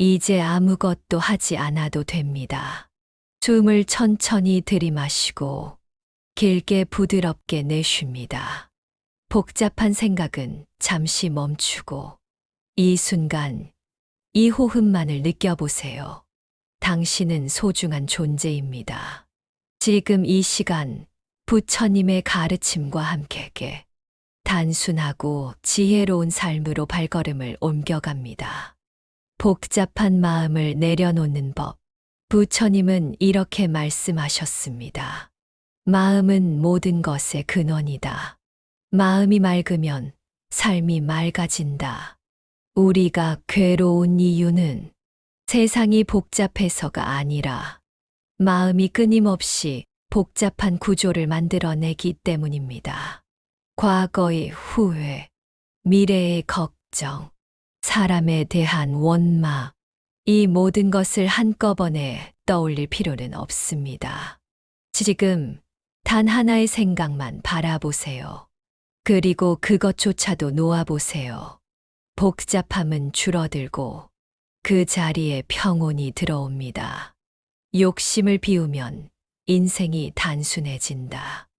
이제 아무것도 하지 않아도 됩니다. 숨을 천천히 들이마시고 길게 부드럽게 내쉽니다. 복잡한 생각은 잠시 멈추고 이 순간, 이 호흡만을 느껴보세요. 당신은 소중한 존재입니다. 지금 이 시간 부처님의 가르침과 함께 단순하고 지혜로운 삶으로 발걸음을 옮겨갑니다. 복잡한 마음을 내려놓는 법. 부처님은 이렇게 말씀하셨습니다. 마음은 모든 것의 근원이다. 마음이 맑으면 삶이 맑아진다. 우리가 괴로운 이유는 세상이 복잡해서가 아니라 마음이 끊임없이 복잡한 구조를 만들어내기 때문입니다. 과거의 후회, 미래의 걱정, 사람에 대한 원망, 이 모든 것을 한꺼번에 떠올릴 필요는 없습니다. 지금 단 하나의 생각만 바라보세요. 그리고 그것조차도 놓아보세요. 복잡함은 줄어들고 그 자리에 평온이 들어옵니다. 욕심을 비우면 인생이 단순해진다.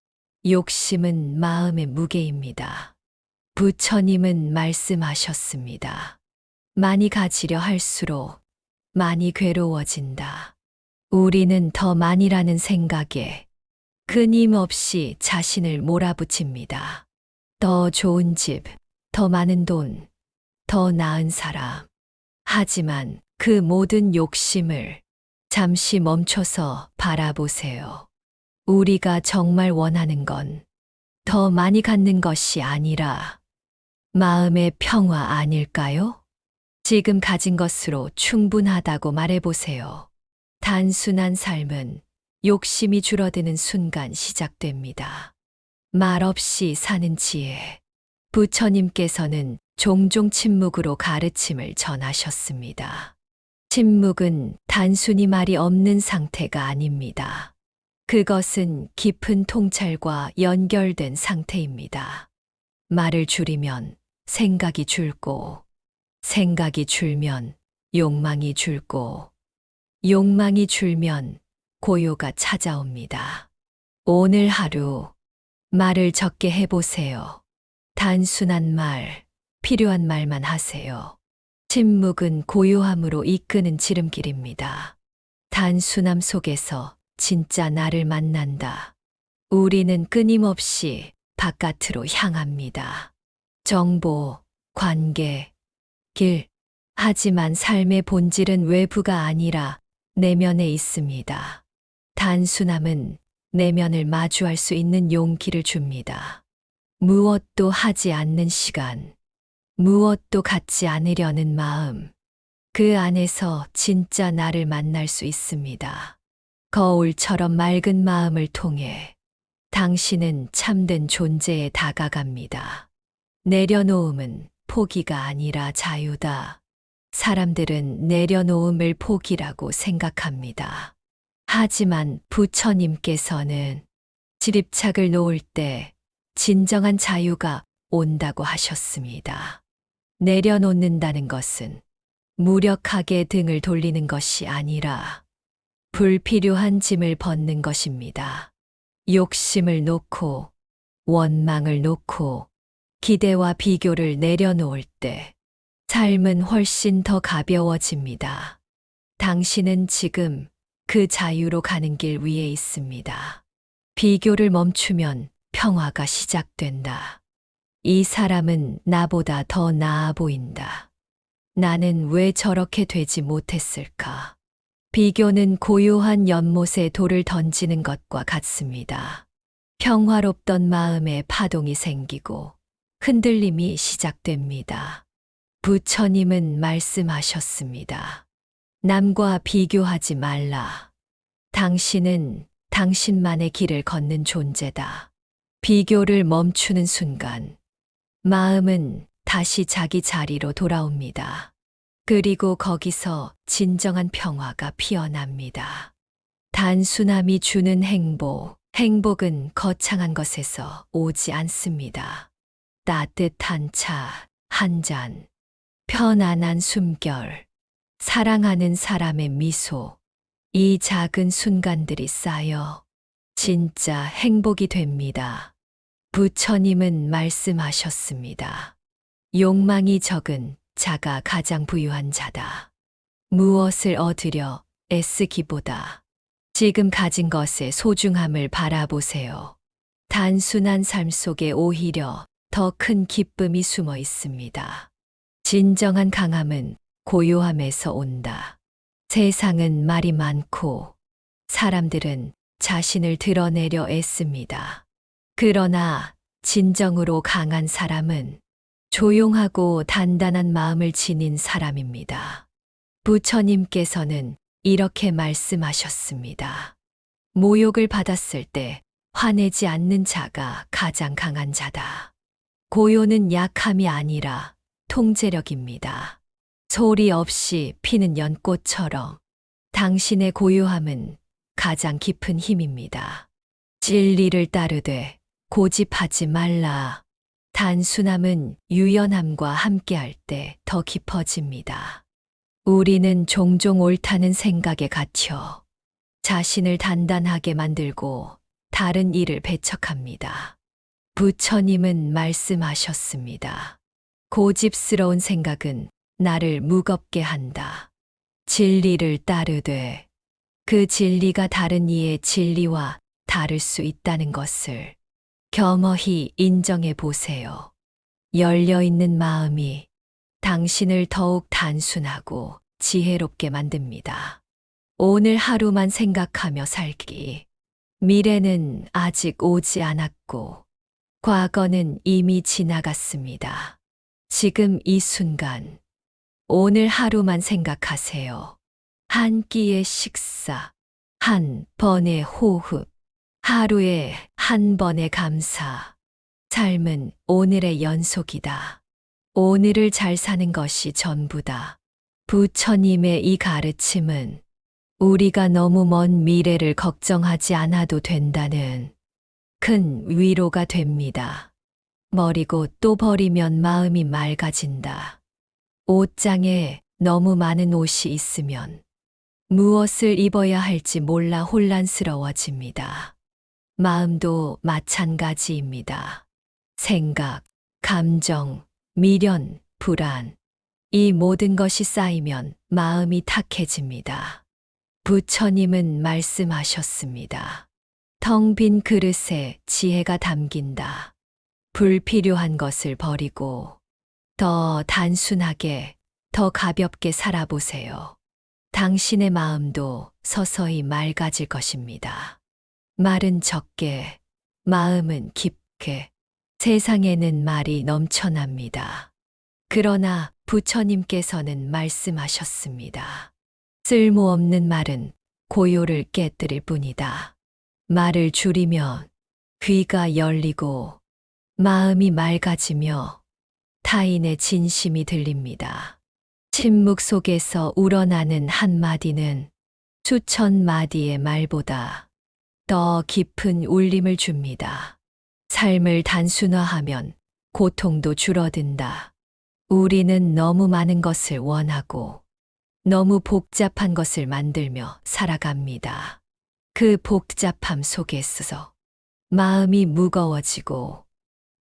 욕심은 마음의 무게입니다. 부처님은 말씀하셨습니다. 많이 가지려 할수록 많이 괴로워진다. 우리는 더 많이라는 생각에 끊임없이 자신을 몰아붙입니다. 더 좋은 집, 더 많은 돈, 더 나은 사람. 하지만 그 모든 욕심을 잠시 멈춰서 바라보세요. 우리가 정말 원하는 건 더 많이 갖는 것이 아니라 마음의 평화 아닐까요? 지금 가진 것으로 충분하다고 말해보세요. 단순한 삶은 욕심이 줄어드는 순간 시작됩니다. 말없이 사는 지혜. 부처님께서는 종종 침묵으로 가르침을 전하셨습니다. 침묵은 단순히 말이 없는 상태가 아닙니다. 그것은 깊은 통찰과 연결된 상태입니다. 말을 줄이면 생각이 줄고, 생각이 줄면 욕망이 줄고, 욕망이 줄면 고요가 찾아옵니다. 오늘 하루 말을 적게 해보세요. 단순한 말, 필요한 말만 하세요. 침묵은 고요함으로 이끄는 지름길입니다. 단순함 속에서 진짜 나를 만난다. 우리는 끊임없이 바깥으로 향합니다. 정보, 관계, 길. 하지만 삶의 본질은 외부가 아니라 내면에 있습니다. 단순함은 내면을 마주할 수 있는 용기를 줍니다. 무엇도 하지 않는 시간, 무엇도 갖지 않으려는 마음, 그 안에서 진짜 나를 만날 수 있습니다. 거울처럼 맑은 마음을 통해 당신은 참된 존재에 다가갑니다. 내려놓음은 포기가 아니라 자유다. 사람들은 내려놓음을 포기라고 생각합니다. 하지만 부처님께서는 지립착을 놓을 때 진정한 자유가 온다고 하셨습니다. 내려놓는다는 것은 무력하게 등을 돌리는 것이 아니라 불필요한 짐을 벗는 것입니다. 욕심을 놓고, 원망을 놓고, 기대와 비교를 내려놓을 때 삶은 훨씬 더 가벼워집니다. 당신은 지금 그 자유로 가는 길 위에 있습니다. 비교를 멈추면 평화가 시작된다. 이 사람은 나보다 더 나아 보인다. 나는 왜 저렇게 되지 못했을까? 비교는 고요한 연못에 돌을 던지는 것과 같습니다. 평화롭던 마음에 파동이 생기고 흔들림이 시작됩니다. 부처님은 말씀하셨습니다. 남과 비교하지 말라. 당신은 당신만의 길을 걷는 존재다. 비교를 멈추는 순간, 마음은 다시 자기 자리로 돌아옵니다. 그리고 거기서 진정한 평화가 피어납니다. 단순함이 주는 행복, 행복은 거창한 것에서 오지 않습니다. 따뜻한 차 한 잔, 편안한 숨결, 사랑하는 사람의 미소, 이 작은 순간들이 쌓여 진짜 행복이 됩니다. 부처님은 말씀하셨습니다. 욕망이 적은 자가 가장 부유한 자다. 무엇을 얻으려 애쓰기보다 지금 가진 것의 소중함을 바라보세요. 단순한 삶 속에 오히려 더 큰 기쁨이 숨어 있습니다. 진정한 강함은 고요함에서 온다. 세상은 말이 많고 사람들은 자신을 드러내려 애씁니다. 그러나 진정으로 강한 사람은 조용하고 단단한 마음을 지닌 사람입니다. 부처님께서는 이렇게 말씀하셨습니다. 모욕을 받았을 때 화내지 않는 자가 가장 강한 자다. 고요는 약함이 아니라 통제력입니다. 소리 없이 피는 연꽃처럼 당신의 고요함은 가장 깊은 힘입니다. 진리를 따르되 고집하지 말라. 단순함은 유연함과 함께할 때 더 깊어집니다. 우리는 종종 옳다는 생각에 갇혀 자신을 단단하게 만들고 다른 일을 배척합니다. 부처님은 말씀하셨습니다. 고집스러운 생각은 나를 무겁게 한다. 진리를 따르되 그 진리가 다른 이의 진리와 다를 수 있다는 것을 겸허히 인정해 보세요. 열려있는 마음이 당신을 더욱 단순하고 지혜롭게 만듭니다. 오늘 하루만 생각하며 살기. 미래는 아직 오지 않았고, 과거는 이미 지나갔습니다. 지금 이 순간, 오늘 하루만 생각하세요. 한 끼의 식사, 한 번의 호흡, 하루에 한 번의 감사. 삶은 오늘의 연속이다. 오늘을 잘 사는 것이 전부다. 부처님의 이 가르침은 우리가 너무 먼 미래를 걱정하지 않아도 된다는 큰 위로가 됩니다. 버리고 또 버리면 마음이 맑아진다. 옷장에 너무 많은 옷이 있으면 무엇을 입어야 할지 몰라 혼란스러워집니다. 마음도 마찬가지입니다. 생각, 감정, 미련, 불안, 이 모든 것이 쌓이면 마음이 탁해집니다. 부처님은 말씀하셨습니다. 텅 빈 그릇에 지혜가 담긴다. 불필요한 것을 버리고 더 단순하게, 더 가볍게 살아보세요. 당신의 마음도 서서히 맑아질 것입니다. 말은 적게, 마음은 깊게. 세상에는 말이 넘쳐납니다. 그러나 부처님께서는 말씀하셨습니다. 쓸모없는 말은 고요를 깨뜨릴 뿐이다. 말을 줄이면 귀가 열리고 마음이 맑아지며 타인의 진심이 들립니다. 침묵 속에서 우러나는 한마디는 수천 마디의 말보다 더 깊은 울림을 줍니다. 삶을 단순화하면 고통도 줄어든다. 우리는 너무 많은 것을 원하고 너무 복잡한 것을 만들며 살아갑니다. 그 복잡함 속에서 마음이 무거워지고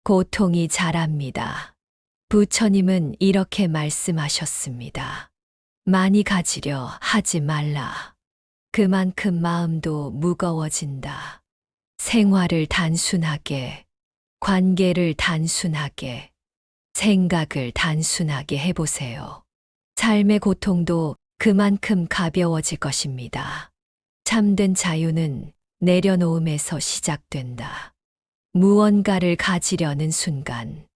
고통이 자랍니다. 부처님은 이렇게 말씀하셨습니다. 많이 가지려 하지 말라. 그만큼 마음도 무거워진다. 생활을 단순하게, 관계를 단순하게, 생각을 단순하게 해보세요. 삶의 고통도 그만큼 가벼워질 것입니다. 참된 자유는 내려놓음에서 시작된다. 무언가를 가지려는 순간,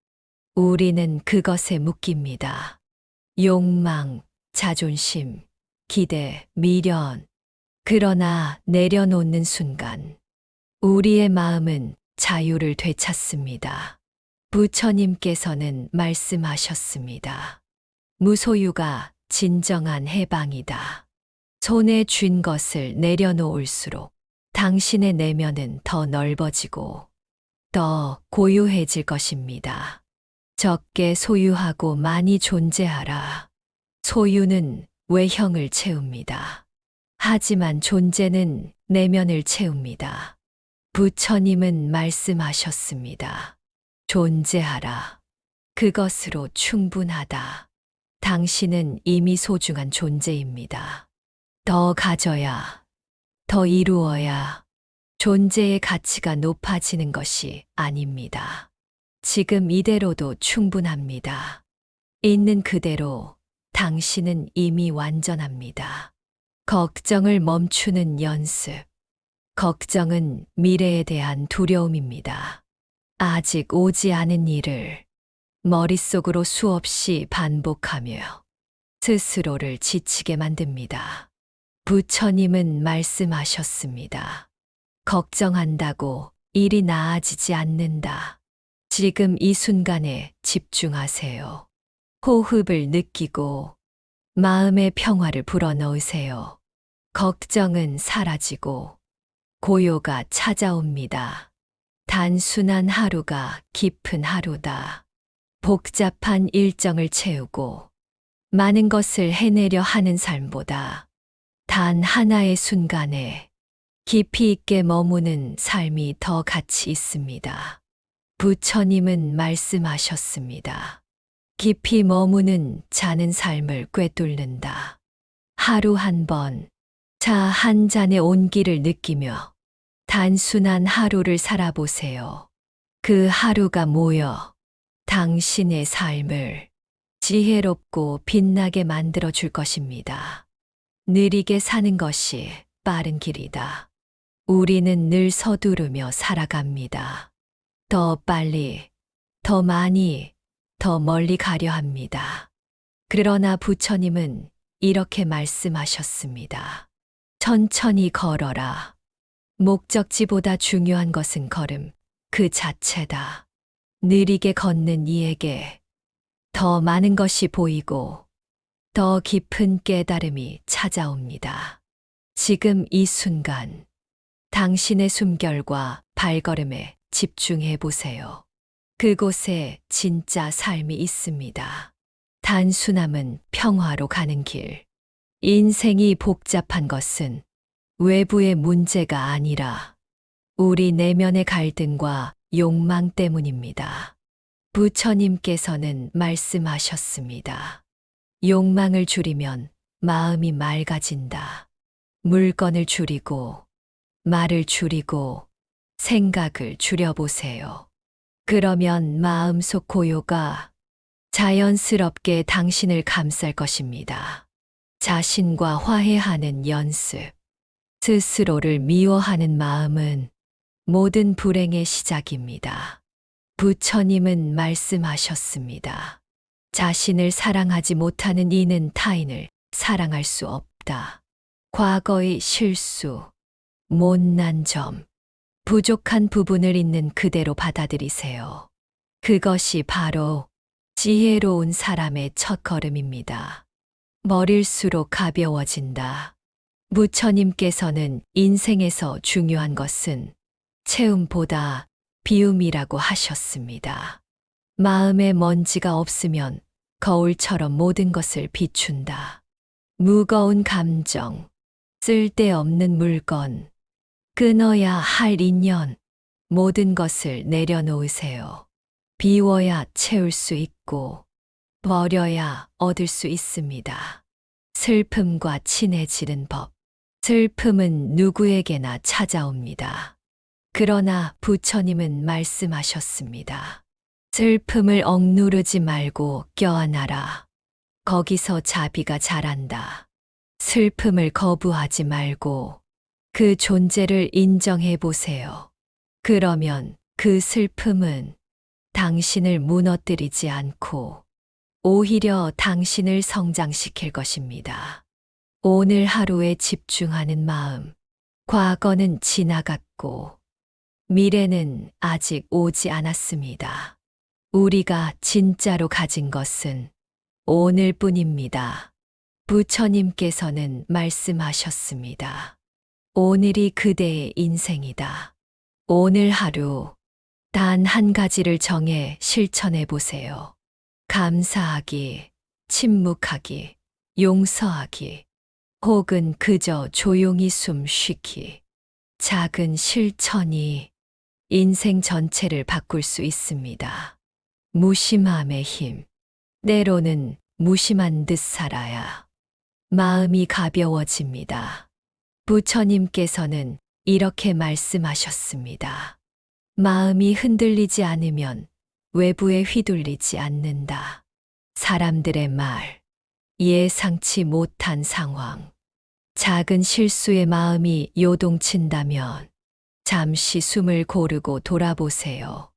우리는 그것에 묶입니다. 욕망, 자존심, 기대, 미련. 그러나 내려놓는 순간, 우리의 마음은 자유를 되찾습니다. 부처님께서는 말씀하셨습니다. 무소유가 진정한 해방이다. 손에 쥔 것을 내려놓을수록 당신의 내면은 더 넓어지고 더 고요해질 것입니다. 적게 소유하고 많이 존재하라. 소유는 외형을 채웁니다. 하지만 존재는 내면을 채웁니다. 부처님은 말씀하셨습니다. 존재하라. 그것으로 충분하다. 당신은 이미 소중한 존재입니다. 더 가져야, 더 이루어야 존재의 가치가 높아지는 것이 아닙니다. 지금 이대로도 충분합니다. 있는 그대로 당신은 이미 완전합니다. 걱정을 멈추는 연습. 걱정은 미래에 대한 두려움입니다. 아직 오지 않은 일을 머릿속으로 수없이 반복하며 스스로를 지치게 만듭니다. 부처님은 말씀하셨습니다. 걱정한다고 일이 나아지지 않는다. 지금 이 순간에 집중하세요. 호흡을 느끼고 마음의 평화를 불어넣으세요. 걱정은 사라지고 고요가 찾아옵니다. 단순한 하루가 깊은 하루다. 복잡한 일정을 채우고 많은 것을 해내려 하는 삶보다 단 하나의 순간에 깊이 있게 머무는 삶이 더 가치 있습니다. 부처님은 말씀하셨습니다. 깊이 머무는 자는 삶을 꿰뚫는다. 하루 한 번, 차 한 잔의 온기를 느끼며 단순한 하루를 살아보세요. 그 하루가 모여 당신의 삶을 지혜롭고 빛나게 만들어 줄 것입니다. 느리게 사는 것이 빠른 길이다. 우리는 늘 서두르며 살아갑니다. 더 빨리, 더 많이, 더 멀리 가려 합니다. 그러나 부처님은 이렇게 말씀하셨습니다. 천천히 걸어라. 목적지보다 중요한 것은 걸음 그 자체다. 느리게 걷는 이에게 더 많은 것이 보이고 더 깊은 깨달음이 찾아옵니다. 지금 이 순간 당신의 숨결과 발걸음에 집중해 보세요. 그곳에 진짜 삶이 있습니다. 단순함은 평화로 가는 길. 인생이 복잡한 것은 외부의 문제가 아니라 우리 내면의 갈등과 욕망 때문입니다. 부처님께서는 말씀하셨습니다. 욕망을 줄이면 마음이 맑아진다. 물건을 줄이고, 말을 줄이고, 생각을 줄여보세요. 그러면 마음속 고요가 자연스럽게 당신을 감쌀 것입니다. 자신과 화해하는 연습. 스스로를 미워하는 마음은 모든 불행의 시작입니다. 부처님은 말씀하셨습니다. 자신을 사랑하지 못하는 이는 타인을 사랑할 수 없다. 과거의 실수, 못난 점, 부족한 부분을 있는 그대로 받아들이세요. 그것이 바로 지혜로운 사람의 첫걸음입니다. 멀일수록 가벼워진다. 부처님께서는 인생에서 중요한 것은 채움보다 비움이라고 하셨습니다. 마음에 먼지가 없으면 거울처럼 모든 것을 비춘다. 무거운 감정, 쓸데없는 물건, 끊어야 할 인연, 모든 것을 내려놓으세요. 비워야 채울 수 있고, 버려야 얻을 수 있습니다. 슬픔과 친해지는 법. 슬픔은 누구에게나 찾아옵니다. 그러나 부처님은 말씀하셨습니다. 슬픔을 억누르지 말고 껴안아라. 거기서 자비가 자란다. 슬픔을 거부하지 말고 그 존재를 인정해 보세요. 그러면 그 슬픔은 당신을 무너뜨리지 않고 오히려 당신을 성장시킬 것입니다. 오늘 하루에 집중하는 마음. 과거는 지나갔고 미래는 아직 오지 않았습니다. 우리가 진짜로 가진 것은 오늘뿐입니다. 부처님께서는 말씀하셨습니다. 오늘이 그대의 인생이다. 오늘 하루 단 한 가지를 정해 실천해 보세요. 감사하기, 침묵하기, 용서하기, 혹은 그저 조용히 숨 쉬기. 작은 실천이 인생 전체를 바꿀 수 있습니다. 무심함의 힘. 때로는 무심한 듯 살아야 마음이 가벼워집니다. 부처님께서는 이렇게 말씀하셨습니다. 마음이 흔들리지 않으면 외부에 휘둘리지 않는다. 사람들의 말, 예상치 못한 상황, 작은 실수에 마음이 요동친다면 잠시 숨을 고르고 돌아보세요.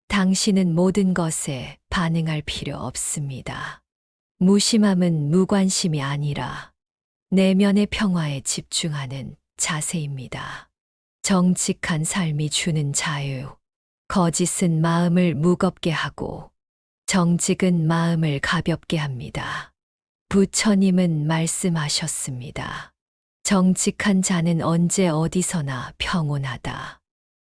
당신은 모든 것에 반응할 필요 없습니다. 무심함은 무관심이 아니라 내면의 평화에 집중하는 자세입니다. 정직한 삶이 주는 자유. 거짓은 마음을 무겁게 하고 정직은 마음을 가볍게 합니다. 부처님은 말씀하셨습니다. 정직한 자는 언제 어디서나 평온하다.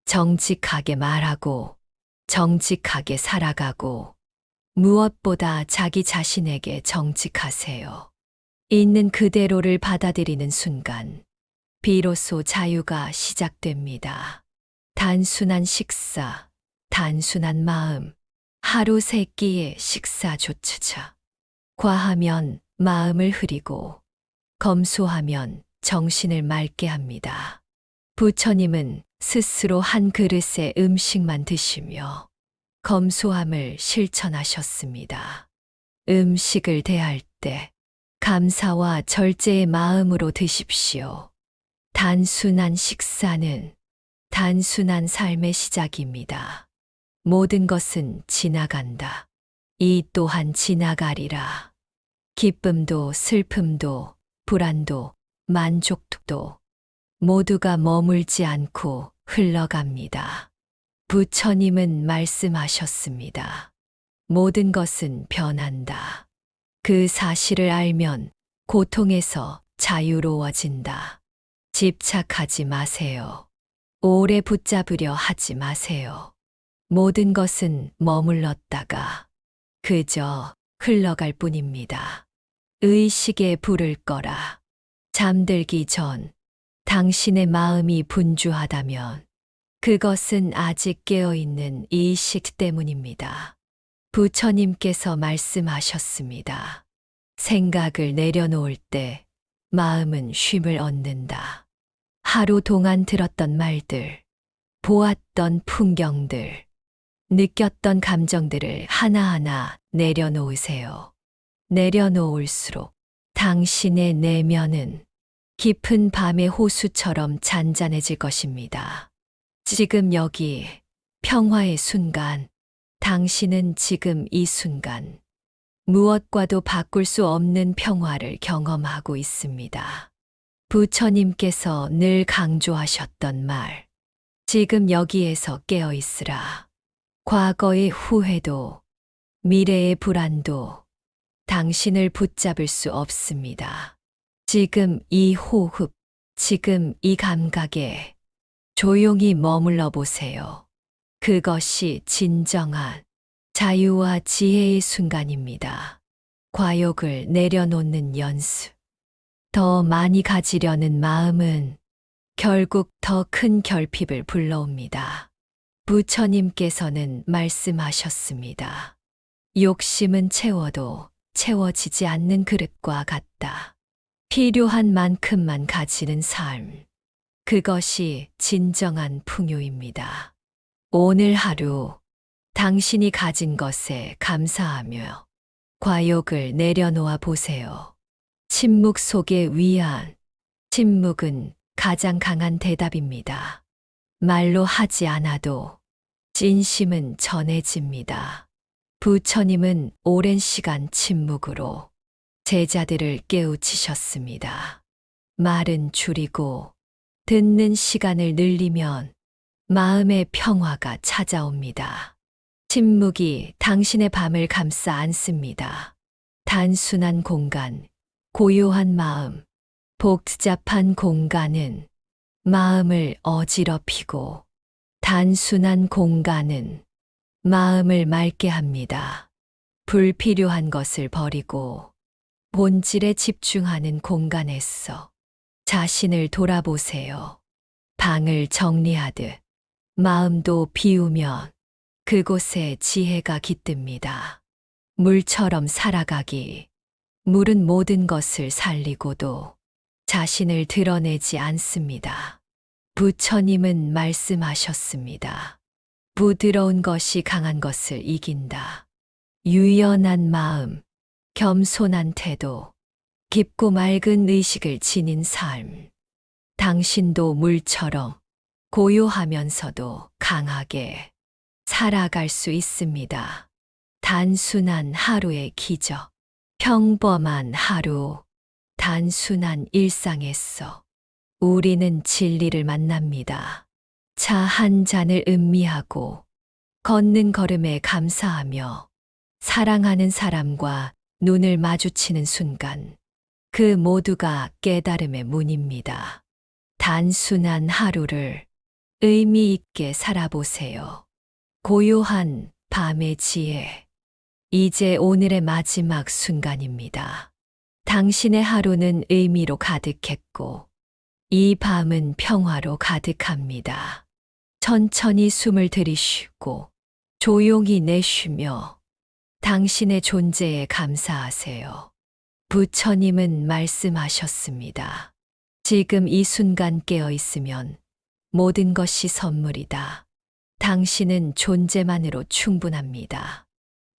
정직하게 말하고 정직하게 살아가고 무엇보다 자기 자신에게 정직하세요. 있는 그대로를 받아들이는 순간 비로소 자유가 시작됩니다. 단순한 식사, 단순한 마음, 하루 세 끼의 식사조차. 과하면 마음을 흐리고 검소하면 정신을 맑게 합니다. 부처님은 스스로 한 그릇의 음식만 드시며 검소함을 실천하셨습니다. 음식을 대할 때 감사와 절제의 마음으로 드십시오. 단순한 식사는 단순한 삶의 시작입니다. 모든 것은 지나간다. 이 또한 지나가리라. 기쁨도 슬픔도 불안도 만족도 모두가 머물지 않고 흘러갑니다. 부처님은 말씀하셨습니다. 모든 것은 변한다. 그 사실을 알면 고통에서 자유로워진다. 집착하지 마세요. 오래 붙잡으려 하지 마세요. 모든 것은 머물렀다가 그저 흘러갈 뿐입니다. 의식에 불을 꺼라. 잠들기 전 당신의 마음이 분주하다면 그것은 아직 깨어있는 의식 때문입니다. 부처님께서 말씀하셨습니다. 생각을 내려놓을 때 마음은 쉼을 얻는다. 하루 동안 들었던 말들, 보았던 풍경들, 느꼈던 감정들을 하나하나 내려놓으세요. 내려놓을수록 당신의 내면은 깊은 밤의 호수처럼 잔잔해질 것입니다. 지금 여기 평화의 순간, 당신은 지금 이 순간 무엇과도 바꿀 수 없는 평화를 경험하고 있습니다. 부처님께서 늘 강조하셨던 말, 지금 여기에서 깨어 있으라. 과거의 후회도, 미래의 불안도 당신을 붙잡을 수 없습니다. 지금 이 호흡, 지금 이 감각에 조용히 머물러 보세요. 그것이 진정한 자유와 지혜의 순간입니다. 과욕을 내려놓는 연습. 더 많이 가지려는 마음은 결국 더 큰 결핍을 불러옵니다. 부처님께서는 말씀하셨습니다. 욕심은 채워도 채워지지 않는 그릇과 같다. 필요한 만큼만 가지는 삶. 그것이 진정한 풍요입니다. 오늘 하루 당신이 가진 것에 감사하며 과욕을 내려놓아 보세요. 침묵 속의 위안. 침묵은 가장 강한 대답입니다. 말로 하지 않아도 진심은 전해집니다. 부처님은 오랜 시간 침묵으로 제자들을 깨우치셨습니다. 말은 줄이고 듣는 시간을 늘리면 마음의 평화가 찾아옵니다. 침묵이 당신의 밤을 감싸 안습니다. 단순한 공간, 고요한 마음, 복잡한 공간은 마음을 어지럽히고 단순한 공간은 마음을 맑게 합니다. 불필요한 것을 버리고 본질에 집중하는 공간에서 자신을 돌아보세요. 방을 정리하듯 마음도 비우면 그곳에 지혜가 깃듭니다. 물처럼 살아가기. 물은 모든 것을 살리고도 자신을 드러내지 않습니다. 부처님은 말씀하셨습니다. 부드러운 것이 강한 것을 이긴다. 유연한 마음, 겸손한 태도, 깊고 맑은 의식을 지닌 삶. 당신도 물처럼 고요하면서도 강하게 살아갈 수 있습니다. 단순한 하루의 기적. 평범한 하루, 단순한 일상에서 우리는 진리를 만납니다. 차 한 잔을 음미하고 걷는 걸음에 감사하며 사랑하는 사람과 눈을 마주치는 순간 그 모두가 깨달음의 문입니다. 단순한 하루를 의미 있게 살아보세요. 고요한 밤의 지혜. 이제 오늘의 마지막 순간입니다. 당신의 하루는 의미로 가득했고 이 밤은 평화로 가득합니다. 천천히 숨을 들이쉬고 조용히 내쉬며 당신의 존재에 감사하세요. 부처님은 말씀하셨습니다. 지금 이 순간 깨어 있으면 모든 것이 선물이다. 당신은 존재만으로 충분합니다.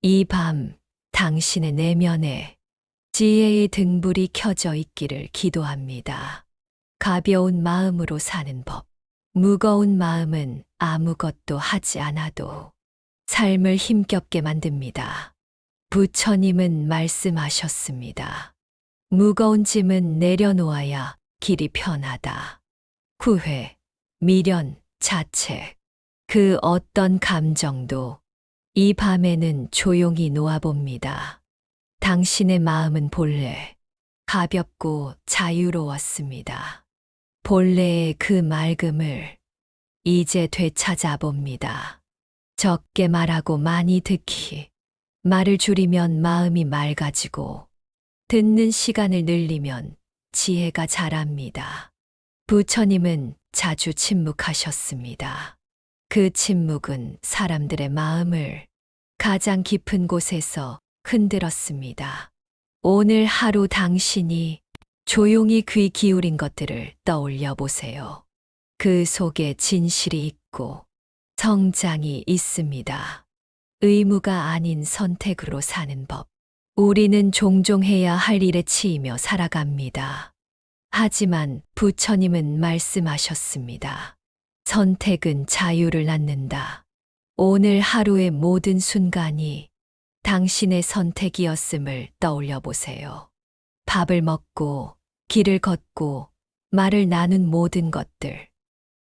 이 밤 당신의 내면에 지혜의 등불이 켜져 있기를 기도합니다. 가벼운 마음으로 사는 법. 무거운 마음은 아무것도 하지 않아도 삶을 힘겹게 만듭니다. 부처님은 말씀하셨습니다. 무거운 짐은 내려놓아야 길이 편하다. 후회, 미련, 자책, 그 어떤 감정도 이 밤에는 조용히 놓아봅니다. 당신의 마음은 본래 가볍고 자유로웠습니다. 본래의 그 맑음을 이제 되찾아 봅니다. 적게 말하고 많이 듣기. 말을 줄이면 마음이 맑아지고 듣는 시간을 늘리면 지혜가 자랍니다. 부처님은 자주 침묵하셨습니다. 그 침묵은 사람들의 마음을 가장 깊은 곳에서 흔들었습니다. 오늘 하루 당신이 조용히 귀 기울인 것들을 떠올려 보세요. 그 속에 진실이 있고 성장이 있습니다. 의무가 아닌 선택으로 사는 법. 우리는 종종 해야 할 일에 치이며 살아갑니다. 하지만 부처님은 말씀하셨습니다. 선택은 자유를 낳는다. 오늘 하루의 모든 순간이 당신의 선택이었음을 떠올려 보세요. 밥을 먹고, 길을 걷고, 말을 나눈 모든 것들.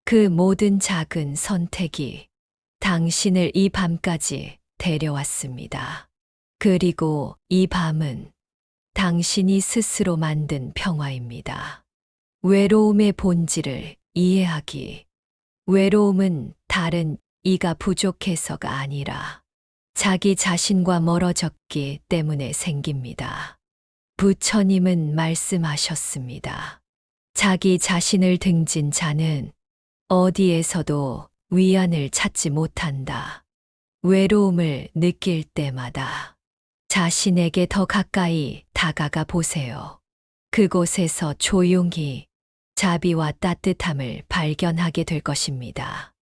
그 모든 작은 선택이 당신을 이 밤까지 데려왔습니다. 그리고 이 밤은 당신이 스스로 만든 평화입니다. 외로움의 본질을 이해하기. 외로움은 다른 이가 부족해서가 아니라 자기 자신과 멀어졌기 때문에 생깁니다. 부처님은 말씀하셨습니다. 자기 자신을 등진 자는 어디에서도 위안을 찾지 못한다. 외로움을 느낄 때마다 자신에게 더 가까이 다가가 보세요. 그곳에서 조용히 자비와 따뜻함을 발견하게 될 것입니다.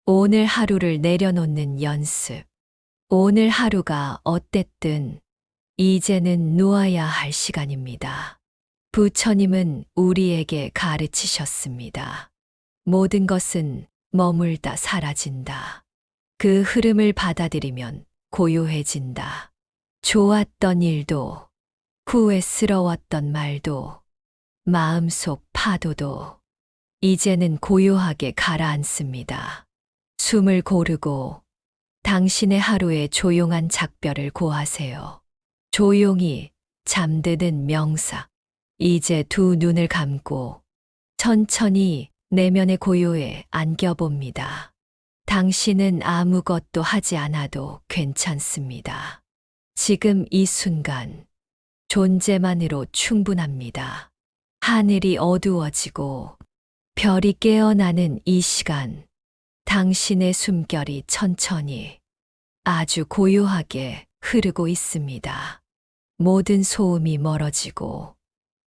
오늘 하루를 내려놓는 연습. 오늘 하루가 어땠든 이제는 누워야 할 시간입니다. 부처님은 우리에게 가르치셨습니다. 모든 것은 머물다 사라진다. 그 흐름을 받아들이면 고요해진다. 좋았던 일도, 후회스러웠던 말도, 마음속 파도도 이제는 고요하게 가라앉습니다. 숨을 고르고 당신의 하루의 조용한 작별을 고하세요. 조용히 잠드는 명사. 이제 두 눈을 감고 천천히 내면의 고요에 안겨봅니다. 당신은 아무것도 하지 않아도 괜찮습니다. 지금 이 순간 존재만으로 충분합니다. 하늘이 어두워지고 별이 깨어나는 이 시간, 당신의 숨결이 천천히 아주 고요하게 흐르고 있습니다. 모든 소음이 멀어지고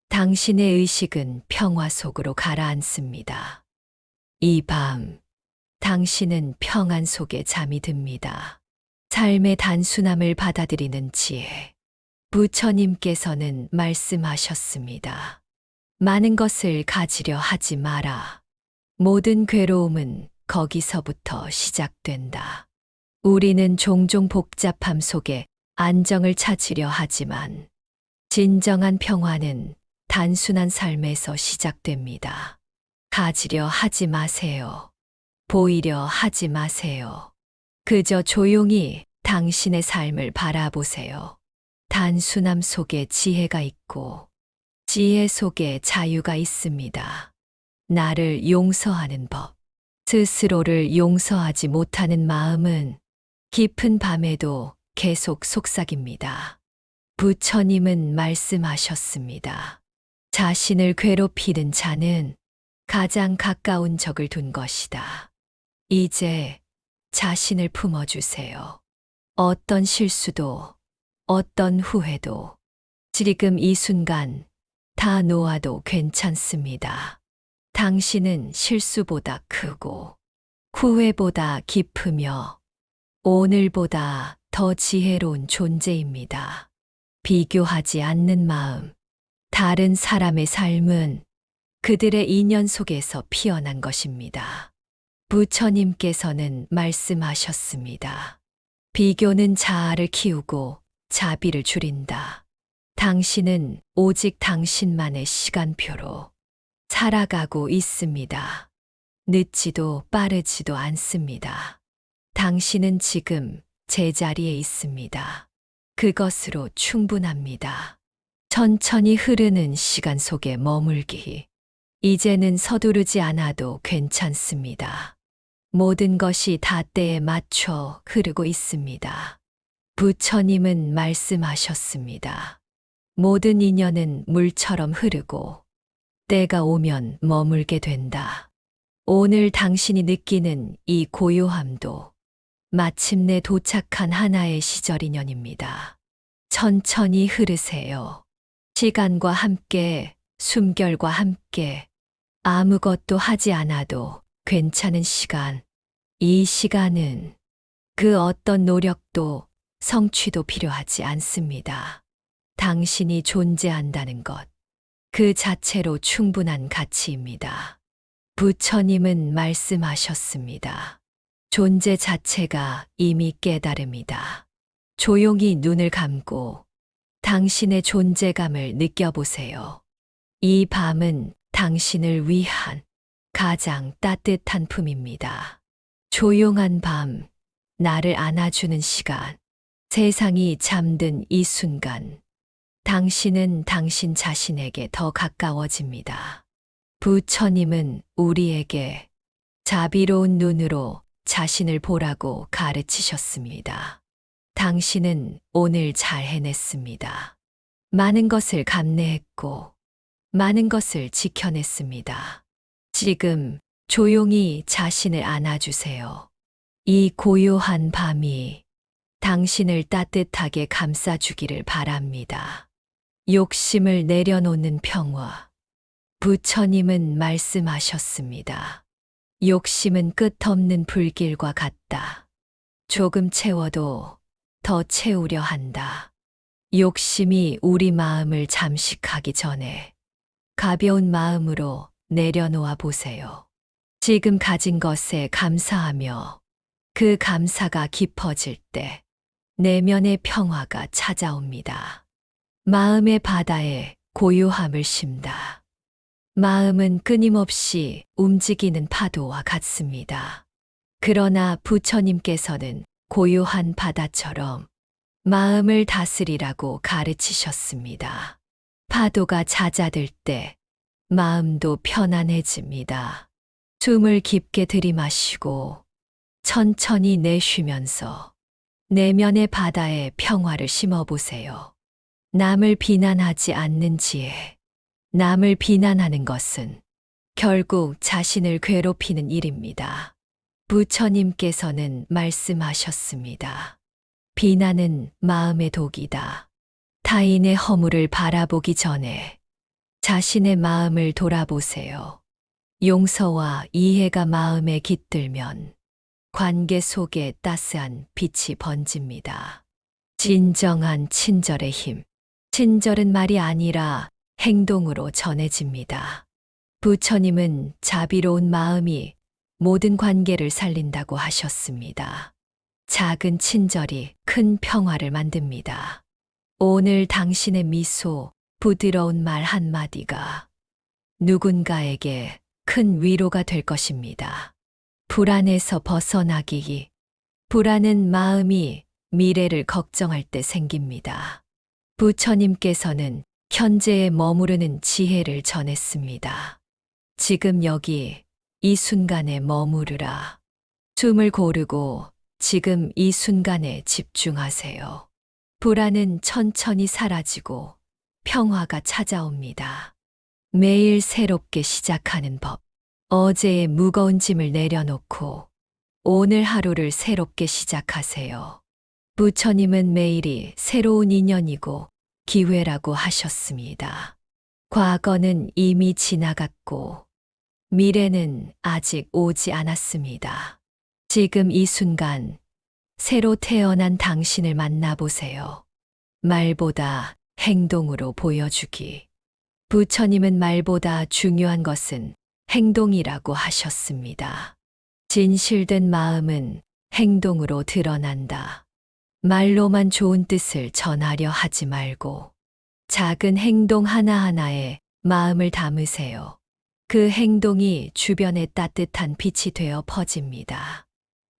당신의 의식은 평화 속으로 가라앉습니다. 이 밤, 당신은 평안 속에 잠이 듭니다. 삶의 단순함을 받아들이는 지혜. 부처님께서는 말씀하셨습니다. 많은 것을 가지려 하지 마라. 모든 괴로움은 거기서부터 시작된다. 우리는 종종 복잡함 속에 안정을 찾으려 하지만 진정한 평화는 단순한 삶에서 시작됩니다. 가지려 하지 마세요. 보이려 하지 마세요. 그저 조용히 당신의 삶을 바라보세요. 단순함 속에 지혜가 있고 지혜 속에 자유가 있습니다. 나를 용서하는 법. 스스로를 용서하지 못하는 마음은 깊은 밤에도 계속 속삭입니다. 부처님은 말씀하셨습니다. 자신을 괴롭히는 자는 가장 가까운 적을 둔 것이다. 이제 자신을 품어주세요. 어떤 실수도, 어떤 후회도, 지금 이 순간 다 놓아도 괜찮습니다. 당신은 실수보다 크고, 후회보다 깊으며, 오늘보다 더 지혜로운 존재입니다. 비교하지 않는 마음. 다른 사람의 삶은 그들의 인연 속에서 피어난 것입니다. 부처님께서는 말씀하셨습니다. 비교는 자아를 키우고 자비를 줄인다. 당신은 오직 당신만의 시간표로 살아가고 있습니다. 늦지도 빠르지도 않습니다. 당신은 지금 제자리에 있습니다. 그것으로 충분합니다. 천천히 흐르는 시간 속에 머물기. 이제는 서두르지 않아도 괜찮습니다. 모든 것이 다 때에 맞춰 흐르고 있습니다. 부처님은 말씀하셨습니다. 모든 인연은 물처럼 흐르고 때가 오면 머물게 된다. 오늘 당신이 느끼는 이 고요함도 마침내 도착한 하나의 시절 인연입니다. 천천히 흐르세요. 시간과 함께, 숨결과 함께, 아무것도 하지 않아도 괜찮은 시간. 이 시간은 그 어떤 노력도 성취도 필요하지 않습니다. 당신이 존재한다는 것, 그 자체로 충분한 가치입니다. 부처님은 말씀하셨습니다. 존재 자체가 이미 깨달음이다. 조용히 눈을 감고 당신의 존재감을 느껴보세요. 이 밤은 당신을 위한 가장 따뜻한 품입니다. 조용한 밤, 나를 안아주는 시간, 세상이 잠든 이 순간, 당신은 당신 자신에게 더 가까워집니다. 부처님은 우리에게 자비로운 눈으로 자신을 보라고 가르치셨습니다. 당신은 오늘 잘 해냈습니다. 많은 것을 감내했고, 많은 것을 지켜냈습니다. 지금 조용히 자신을 안아주세요. 이 고요한 밤이 당신을 따뜻하게 감싸주기를 바랍니다. 욕심을 내려놓는 평화. 부처님은 말씀하셨습니다. 욕심은 끝없는 불길과 같다. 조금 채워도 더 채우려 한다. 욕심이 우리 마음을 잠식하기 전에 가벼운 마음으로 내려놓아 보세요. 지금 가진 것에 감사하며 그 감사가 깊어질 때 내면의 평화가 찾아옵니다. 마음의 바다에 고요함을 심다. 마음은 끊임없이 움직이는 파도와 같습니다. 그러나 부처님께서는 고요한 바다처럼 마음을 다스리라고 가르치셨습니다. 파도가 잦아들 때 마음도 편안해집니다. 숨을 깊게 들이마시고 천천히 내쉬면서 내면의 바다에 평화를 심어보세요. 남을 비난하지 않는 지혜. 남을 비난하는 것은 결국 자신을 괴롭히는 일입니다. 부처님께서는 말씀하셨습니다. 비난은 마음의 독이다. 타인의 허물을 바라보기 전에 자신의 마음을 돌아보세요. 용서와 이해가 마음에 깃들면 관계 속에 따스한 빛이 번집니다. 진정한 친절의 힘. 친절은 말이 아니라 행동으로 전해집니다. 부처님은 자비로운 마음이 모든 관계를 살린다고 하셨습니다. 작은 친절이 큰 평화를 만듭니다. 오늘 당신의 미소, 부드러운 말 한마디가 누군가에게 큰 위로가 될 것입니다. 불안에서 벗어나기. 불안은 마음이 미래를 걱정할 때 생깁니다. 부처님께서는 현재에 머무르는 지혜를 전했습니다. 지금 여기 이 순간에 머무르라. 숨을 고르고 지금 이 순간에 집중하세요. 불안은 천천히 사라지고 평화가 찾아옵니다. 매일 새롭게 시작하는 법. 어제의 무거운 짐을 내려놓고 오늘 하루를 새롭게 시작하세요. 부처님은 매일이 새로운 인연이고 기회라고 하셨습니다. 과거는 이미 지나갔고 미래는 아직 오지 않았습니다. 지금 이 순간 새로 태어난 당신을 만나보세요. 말보다 행동으로 보여주기. 부처님은 말보다 중요한 것은 행동이라고 하셨습니다. 진실된 마음은 행동으로 드러난다. 말로만 좋은 뜻을 전하려 하지 말고 작은 행동 하나하나에 마음을 담으세요. 그 행동이 주변에 따뜻한 빛이 되어 퍼집니다.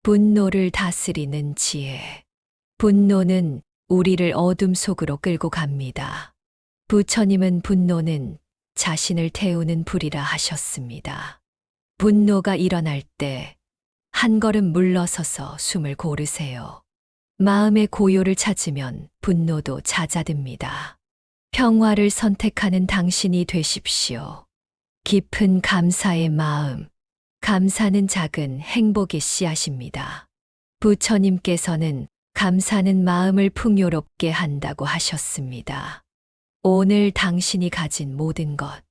분노를 다스리는 지혜. 분노는 우리를 어둠 속으로 끌고 갑니다. 부처님은 분노는 자신을 태우는 불이라 하셨습니다. 분노가 일어날 때 한 걸음 물러서서 숨을 고르세요. 마음의 고요를 찾으면 분노도 잦아듭니다. 평화를 선택하는 당신이 되십시오. 깊은 감사의 마음. 감사는 작은 행복의 씨앗입니다. 부처님께서는 감사는 마음을 풍요롭게 한다고 하셨습니다. 오늘 당신이 가진 모든 것,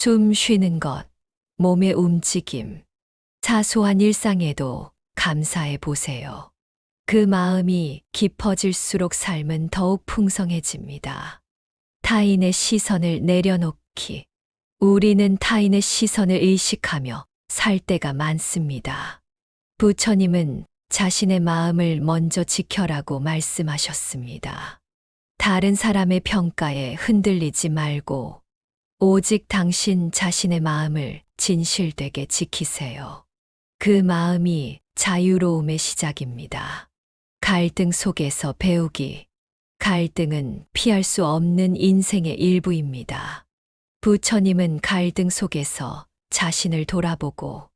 숨 쉬는 것, 몸의 움직임, 사소한 일상에도 감사해 보세요. 그 마음이 깊어질수록 삶은 더욱 풍성해집니다. 타인의 시선을 내려놓기. 우리는 타인의 시선을 의식하며 살 때가 많습니다. 부처님은 자신의 마음을 먼저 지켜라고 말씀하셨습니다. 다른 사람의 평가에 흔들리지 말고 오직 당신 자신의 마음을 진실되게 지키세요. 그 마음이 자유로움의 시작입니다. 갈등 속에서 배우기. 갈등은 피할 수 없는 인생의 일부입니다. 부처님은 갈등 속에서 자신을 돌아보고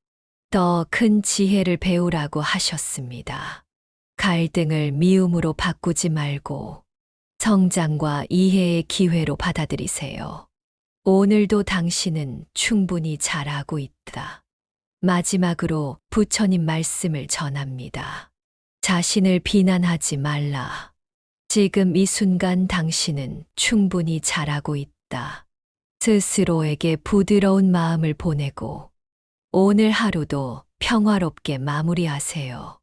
더 큰 지혜를 배우라고 하셨습니다. 갈등을 미움으로 바꾸지 말고 성장과 이해의 기회로 받아들이세요. 오늘도 당신은 충분히 잘하고 있다. 마지막으로 부처님 말씀을 전합니다. 자신을 비난하지 말라. 지금 이 순간 당신은 충분히 잘하고 있다. 스스로에게 부드러운 마음을 보내고 오늘 하루도 평화롭게 마무리하세요.